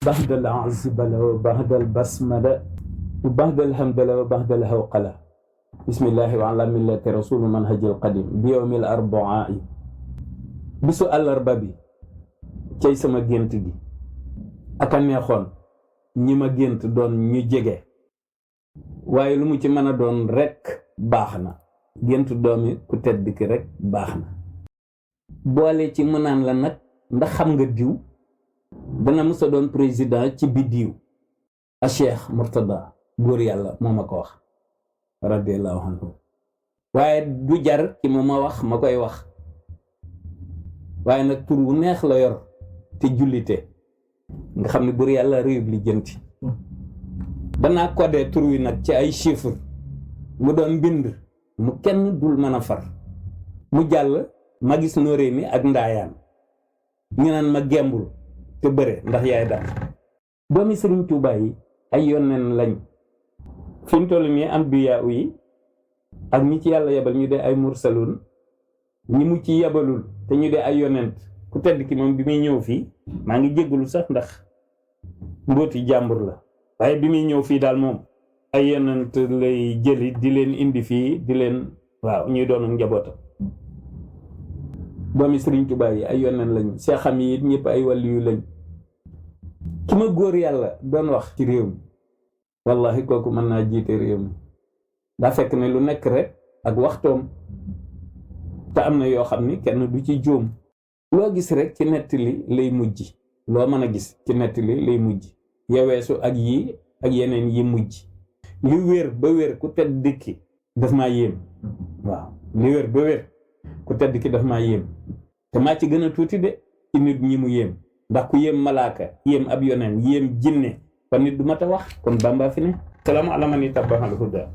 بعد العزبلة وبعد البسملة وبعد الحمدلة وبعد الهوقلة بسم الله وعلى ملة رسول منهج القديم بيوم الأربعاء bisu àllarba bi cay sama gént gi aka neexoon ñi ma gént doon ñu jege waaye lu mu ci mën a doon rekk baax na gént doomi ku tedd ki rekk baax na boole ci mu naan la nag ndax xam nga diw dana mësa doon président ci biddiw a Cheikh Murtada góor yàlla moo ma ko wax radiyallahu anhu waaye du jar ci ma wax ma koy wax waaye nag tur wu neex la yor te jullite nga xam ne buur yàlla réyub li jënti danaa codé tur wi nag ci ay chiffres mu doon mbind mu kenn dul mën a far mu jàll ma gis nóoré mi ak ndaayaan ñu naan ma gembul te bëre ndax yaay daal doomi Sëriñ Tuubaa yi ay yoneen lañ fi mu toll nii anbiyaa yi ak ñi ci yàlla yebal ñu dee ay mursalun ñi mu ci yebalul te ñu dee ay yonent ku tedd ki moom bi muy ñëw fii maa ngi jéggulu sax ndax mbóoti jàmbur la waaye bi muy ñëw fii daal moom ay yonent lay jëli di leen indi fii di leen waaw ñuy doon njabootam doomi Sëriñ Tuubaa yi ay yonent lañu seexam yi it ñëpp ay waliyu lañ ki ma góor yàlla doon wax ci réew mi wallahi kooku mën naa jiite réew mi daa fekk ne lu nekk rek ak waxtoom te am na yoo xam ni kenn du ci juum loo gis rek ci nettali lay mujj loo mën a gis ci nettali lay mujj yeweesu ak yii ak yeneen yi mujj li wér ba wér ku tedd dikki daf maa yéem waaw li wér ba wér ku tedd ki daf maa yéem te maa ci gën a tuuti de ci nit ñi mu yéem ndax ku yéem malaaka yéem ab yoneen yéem jinne kon nit du mat a wax kon Bàmba fi ne salaamu ala man ittabaal huda